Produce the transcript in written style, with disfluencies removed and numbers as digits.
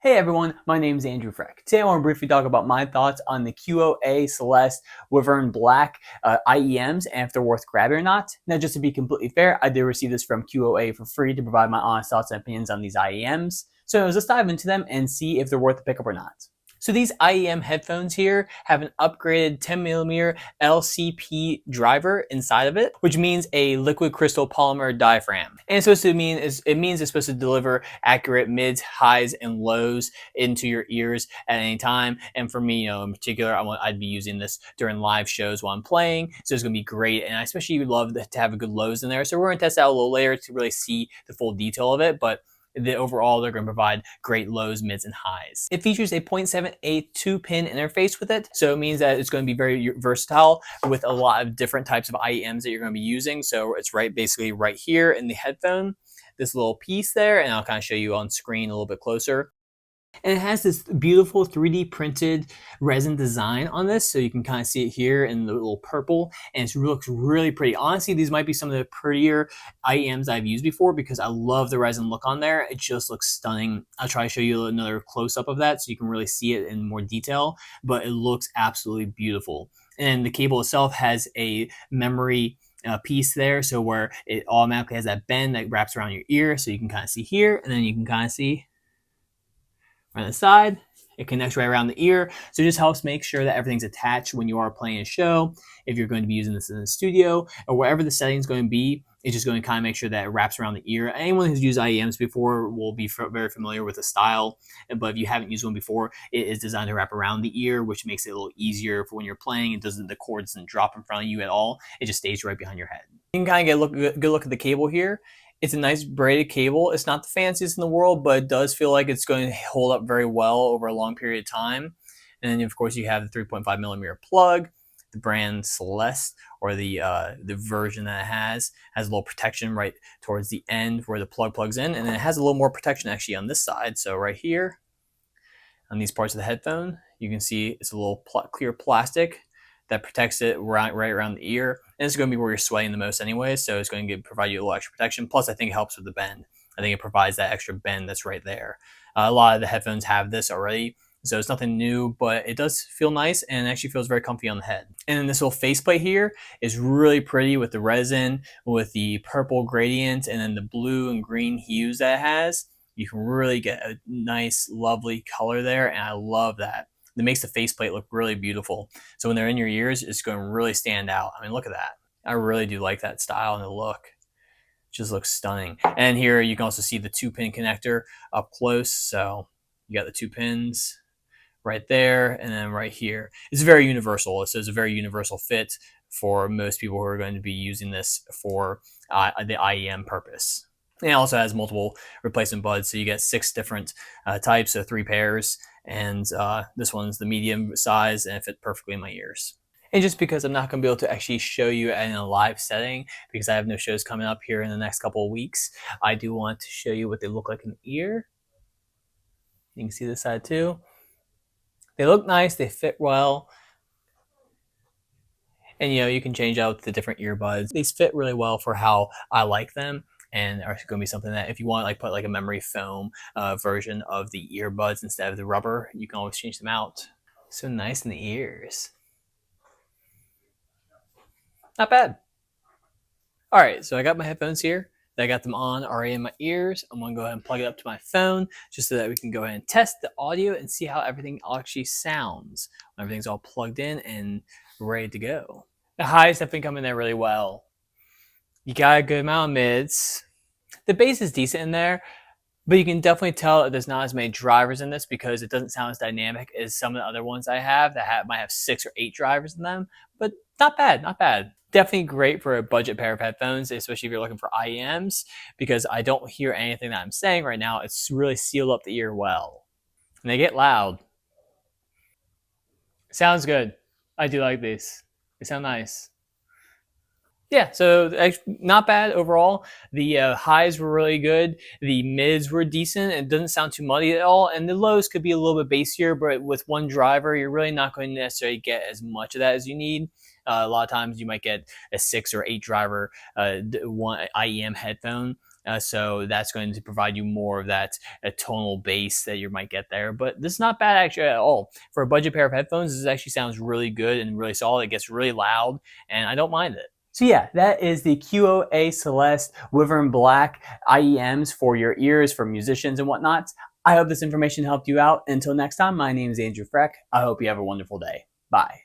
Hey everyone, my name is Andrew Freck. Today I want to briefly talk about my thoughts on the QOA Celeste WyvernBlack IEMs and if they're worth grabbing or not. Now, just to be completely fair, I did receive this from QOA for free to provide my honest thoughts and opinions on these IEMs. So let's dive into them and see if they're worth the pickup or not. So these IEM headphones here have an upgraded 10mm LCP driver inside of it, which means a liquid crystal polymer diaphragm. And it's supposed to mean it means it's supposed to deliver accurate mids, highs, and lows into your ears at any time. And for me, in particular, I'd be using this during live shows while I'm playing, so it's gonna be great. And I especially would love to have a good lows in there. So we're gonna test out a little later to really see the full detail of it, but overall, they're going to provide great lows, mids, and highs. It features a 0.78 2-pin interface with it, so it means that it's going to be very versatile with a lot of different types of IEMs that you're going to be using. So it's basically right here in the headphone, this little piece there, and I'll kind of show you on screen a little bit closer. And it has this beautiful 3D printed resin design on this, so you can kind of see it here in the little purple, and it looks really pretty. Honestly, these might be some of the prettier IEMs I've used before because I love the resin look on there. It just looks stunning. I'll try to show you another close-up of that so you can really see it in more detail, but it looks absolutely beautiful. And the cable itself has a memory piece there, so where it automatically has that bend that wraps around your ear, so you can kind of see here, and then you can kind of see on the side. It connects right around the ear, so it just helps make sure that everything's attached when you are playing a show. If you're going to be using this in the studio or wherever the setting is going to be, it's just going to kind of make sure that it wraps around the ear. Anyone who's used IEMs before will be very familiar with the style, but if you haven't used one before, it is designed to wrap around the ear, which makes it a little easier for when you're playing. The cord doesn't drop in front of you at all. It just stays right behind your head. You can kind of get a good look at the cable here. It's a nice braided cable. It's not the fanciest in the world, but it does feel like it's going to hold up very well over a long period of time. And then, of course, you have the 3.5mm plug. The brand Celeste, or the version that it has a little protection right towards the end where the plug plugs in, and then it has a little more protection actually on this side. So right here, on these parts of the headphone, you can see it's a little clear plastic that protects it right around the ear. And it's going to be where you're sweating the most anyway, so it's going to provide you a little extra protection. Plus, I think it helps with the bend. I think it provides that extra bend that's right there. A lot of the headphones have this already, so it's nothing new, but it does feel nice and actually feels very comfy on the head. And then this little faceplate here is really pretty with the resin, with the purple gradient, and then the blue and green hues that it has. You can really get a nice, lovely color there, and I love that. It makes the faceplate look really beautiful. So when they're in your ears, it's going to really stand out. I mean, look at that. I really do like that style and the look. It just looks stunning. And here you can also see the 2-pin connector up close. So you got the 2 pins right there, and then right here. It's very universal. So it's a very universal fit for most people who are going to be using this for the IEM purpose. And it also has multiple replacement buds, so you get 6 different types, so 3 pairs, and this one's the medium size and it fit perfectly in my ears. And just because I'm not going to be able to actually show you in a live setting because I have no shows coming up here in the next couple of weeks, I do want to show you what they look like in the ear. You can see this side too. They look nice, they fit well, and you can change out the different earbuds. These fit really well for how I like them, and are going to be something that if you want to put like a memory foam version of the earbuds instead of the rubber, you can always change them out. So nice in the ears. Not bad. All right, so I got my headphones here. I got them on already in my ears. I'm going to go ahead and plug it up to my phone just so that we can go ahead and test the audio and see how everything actually sounds when everything's all plugged in and ready to go. The highs definitely come in there really well. You got a good amount of mids. The bass is decent in there, but you can definitely tell that there's not as many drivers in this because it doesn't sound as dynamic as some of the other ones I have that might have 6 or 8 drivers in them, but not bad, not bad. Definitely great for a budget pair of headphones, especially if you're looking for IEMs, because I don't hear anything that I'm saying right now. It's really sealed up the ear well. And they get loud. Sounds good. I do like these. They sound nice. Yeah, so not bad overall. The highs were really good. The mids were decent. It doesn't sound too muddy at all. And the lows could be a little bit bassier, but with one driver, you're really not going to necessarily get as much of that as you need. A lot of times you might get a 6 or 8 driver one IEM headphone So that's going to provide you more of that tonal bass that you might get there. But this is not bad actually at all. For a budget pair of headphones, this actually sounds really good and really solid. It gets really loud, and I don't mind it. So yeah, that is the QOA Celeste WyvernBlack IEMs for your ears, for musicians and whatnot. I hope this information helped you out. Until next time, my name is Andrew Freck. I hope you have a wonderful day. Bye.